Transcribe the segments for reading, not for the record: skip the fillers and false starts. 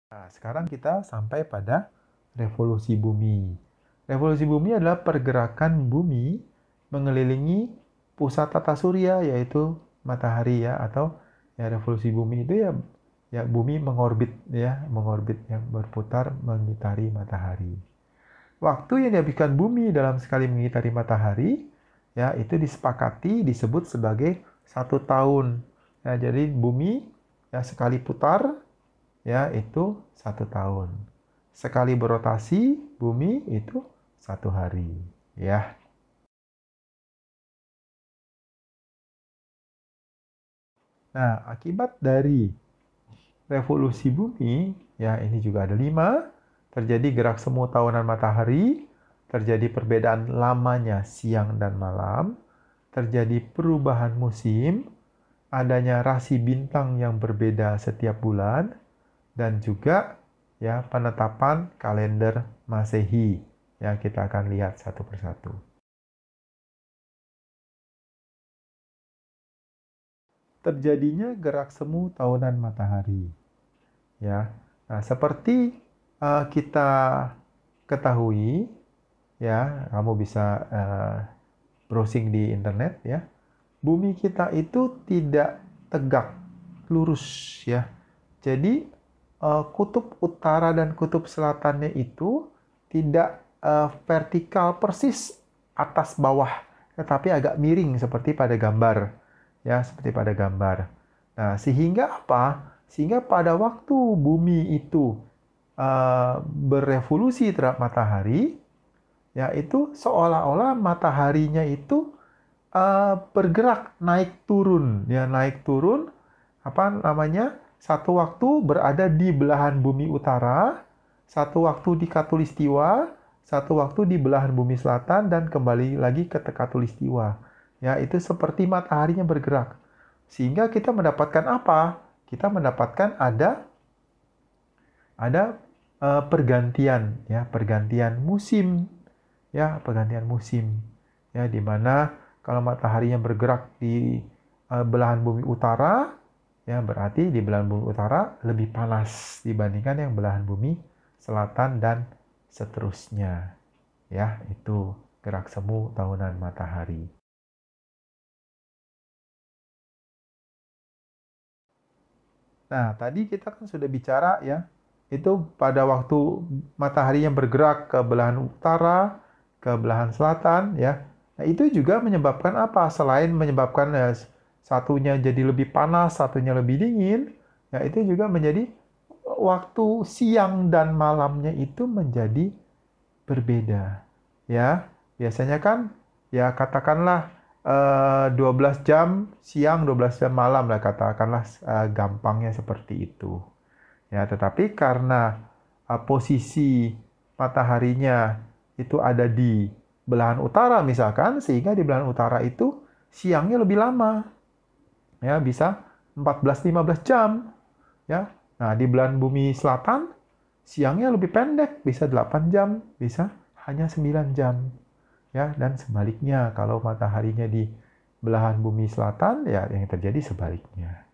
Nah, sekarang kita sampai pada revolusi bumi. Revolusi bumi adalah pergerakan bumi mengelilingi pusat tata surya, yaitu matahari ya, atau ya revolusi bumi itu ya bumi mengorbit yang berputar mengitari matahari. Waktu yang dihabiskan bumi dalam sekali mengitari matahari ya itu disepakati disebut sebagai 1 tahun. Ya, jadi bumi ya sekali putar ya itu 1 tahun. Sekali berotasi bumi itu 1 hari. Ya. Nah, akibat dari revolusi bumi, ya ini juga ada 5, terjadi gerak semu tahunan matahari, terjadi perbedaan lamanya siang dan malam, terjadi perubahan musim, adanya rasi bintang yang berbeda setiap bulan, dan juga ya penetapan kalender Masehi yang kita akan lihat satu persatu. Terjadinya gerak semu tahunan matahari. Ya, nah seperti kita ketahui, ya kamu bisa browsing di internet ya. Bumi kita itu tidak tegak lurus ya. Jadi kutub utara dan kutub selatannya itu tidak vertikal persis atas bawah, tetapi agak miring seperti pada gambar. Ya, seperti pada gambar. Nah, sehingga apa? Sehingga pada waktu bumi itu berevolusi terhadap matahari, ya itu seolah-olah mataharinya itu bergerak naik turun, ya naik turun apa namanya? Satu waktu berada di belahan bumi utara, satu waktu di Katulistiwa, satu waktu di belahan bumi selatan dan kembali lagi ke Katulistiwa. Ya, itu seperti mataharinya bergerak. Sehingga kita mendapatkan apa? Kita mendapatkan ada pergantian ya, pergantian musim ya, pergantian musim ya di mana kalau mataharinya bergerak di belahan bumi utara ya berarti di belahan bumi utara lebih panas dibandingkan yang belahan bumi selatan dan seterusnya. Ya, itu gerak semu tahunan matahari. Nah, tadi kita kan sudah bicara ya, itu pada waktu matahari yang bergerak ke belahan utara, ke belahan selatan ya. Nah, itu juga menyebabkan apa? Selain menyebabkan satunya jadi lebih panas, satunya lebih dingin, ya itu juga menjadi waktu siang dan malamnya itu menjadi berbeda. Ya, biasanya kan ya katakanlah 12 jam siang, 12 jam malam lah katakanlah gampangnya seperti itu. Ya, tetapi karena posisi mataharinya itu ada di belahan utara misalkan, sehingga di belahan utara itu siangnya lebih lama. Ya, bisa 14-15 jam. Ya. Nah, di belahan bumi selatan siangnya lebih pendek, bisa 8 jam, bisa hanya 9 jam. Ya, dan sebaliknya kalau mataharinya di belahan bumi selatan ya yang terjadi sebaliknya.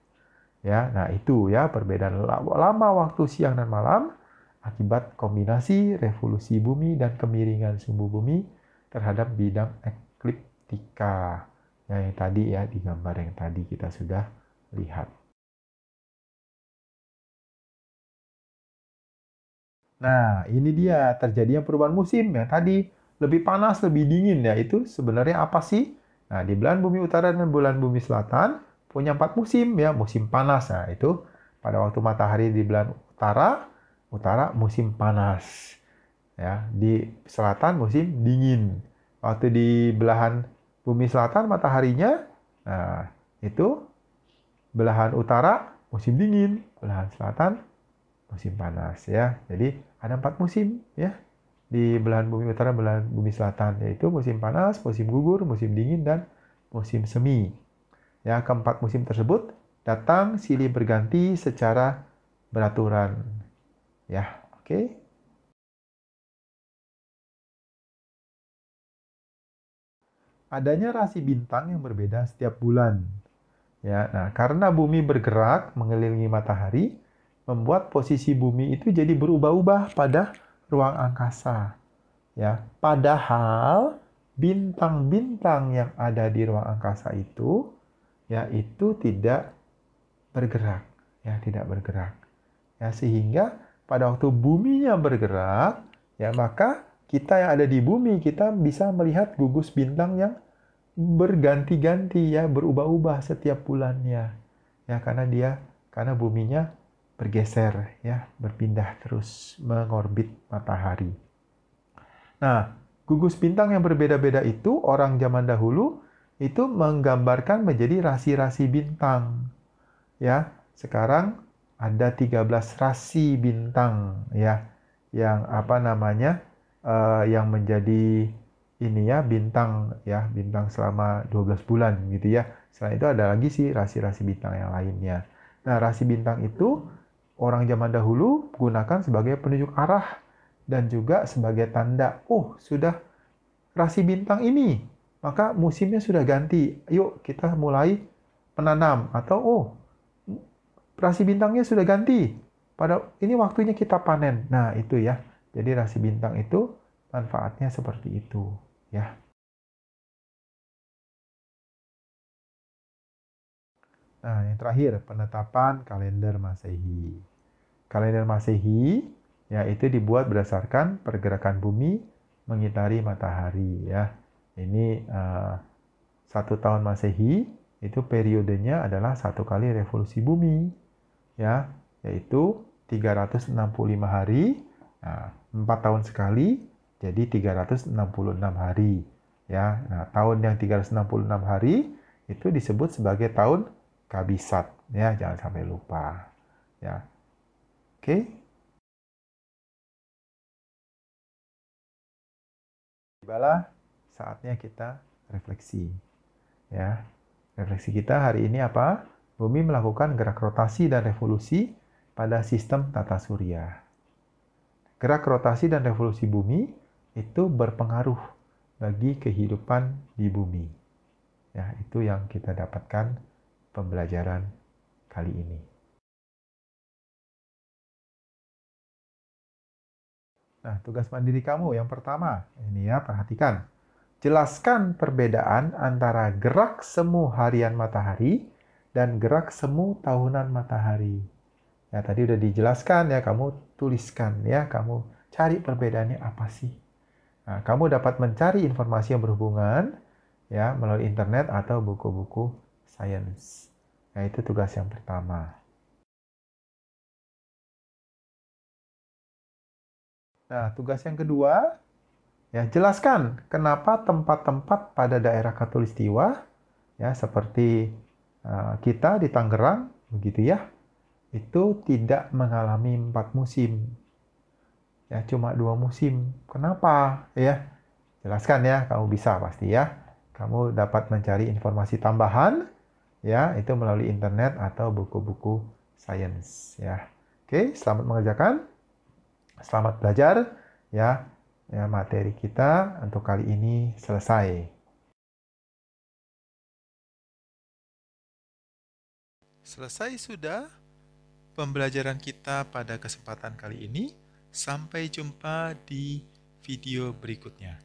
Ya, nah itu ya perbedaan lama waktu siang dan malam akibat kombinasi revolusi bumi dan kemiringan sumbu bumi terhadap bidang ekliptika. Ya, yang tadi ya di gambar yang tadi kita sudah lihat. Nah, ini dia terjadinya perubahan musim yang tadi lebih panas, lebih dingin ya. Itu sebenarnya apa sih? Nah, di belahan bumi utara dan belahan bumi selatan punya 4 musim ya. Musim panas. Nah, itu pada waktu matahari di belahan utara, musim panas. Ya, di selatan musim dingin. Waktu di belahan bumi selatan mataharinya, nah itu belahan utara musim dingin, belahan selatan musim panas ya. Jadi ada 4 musim ya di belahan bumi utara, belahan bumi selatan, yaitu musim panas, musim gugur, musim dingin, dan musim semi. Ya, keempat musim tersebut datang silih berganti secara beraturan. Ya, oke. Adanya rasi bintang yang berbeda setiap bulan. Ya, nah karena bumi bergerak mengelilingi matahari, membuat posisi bumi itu jadi berubah-ubah pada ruang angkasa. Ya, padahal bintang-bintang yang ada di ruang angkasa itu itu tidak bergerak, ya tidak bergerak. Ya, sehingga pada waktu buminya bergerak, ya maka kita yang ada di bumi kita bisa melihat gugus bintang yang berganti-ganti ya, berubah-ubah setiap bulannya. Ya, karena buminya bergeser ya, berpindah terus mengorbit matahari. Nah, gugus bintang yang berbeda-beda itu orang zaman dahulu itu menggambarkan menjadi rasi-rasi bintang. Ya, sekarang ada 13 rasi bintang ya yang yang menjadi ini ya bintang selama 12 bulan gitu ya. Selain itu ada lagi sih rasi-rasi bintang yang lainnya. Nah, rasi bintang itu orang zaman dahulu gunakan sebagai penunjuk arah dan juga sebagai tanda, oh sudah rasi bintang ini, maka musimnya sudah ganti. Yuk kita mulai menanam atau oh rasi bintangnya sudah ganti. Pada ini waktunya kita panen. Nah, itu ya. Jadi rasi bintang itu manfaatnya seperti itu, ya. Nah, yang terakhir, penetapan kalender Masehi. Kalender Masehi ya itu dibuat berdasarkan pergerakan bumi mengitari matahari ya. Ini 1 tahun Masehi itu periodenya adalah 1 kali revolusi bumi ya, yaitu 365 hari. Nah, 4 tahun sekali jadi 366 hari ya. Nah, tahun yang 366 hari itu disebut sebagai tahun Kabisat ya, jangan sampai lupa ya. Oke. Tibalah saatnya kita refleksi ya. Refleksi kita hari ini apa? Bumi melakukan gerak rotasi dan revolusi pada sistem tata surya. Gerak rotasi dan revolusi bumi itu berpengaruh bagi kehidupan di bumi. Ya, itu yang kita dapatkan pembelajaran kali ini. Nah, tugas mandiri kamu yang pertama, ini ya, perhatikan. Jelaskan perbedaan antara gerak semu harian matahari dan gerak semu tahunan matahari. Ya, tadi udah dijelaskan ya, kamu tuliskan ya, kamu cari perbedaannya apa sih. Nah, kamu dapat mencari informasi yang berhubungan ya melalui internet atau buku-buku sains. Nah, itu tugas yang pertama. Nah, tugas yang kedua, ya jelaskan kenapa tempat-tempat pada daerah Khatulistiwa ya seperti kita di Tangerang begitu ya, itu tidak mengalami 4 musim. Ya, cuma 2 musim. Kenapa? Ya, jelaskan ya, kamu bisa pasti ya. Kamu dapat mencari informasi tambahan ya, itu melalui internet atau buku-buku sains ya. Oke, selamat mengerjakan. Selamat belajar ya. Ya, materi kita untuk kali ini selesai. Selesai sudah pembelajaran kita pada kesempatan kali ini. Sampai jumpa di video berikutnya.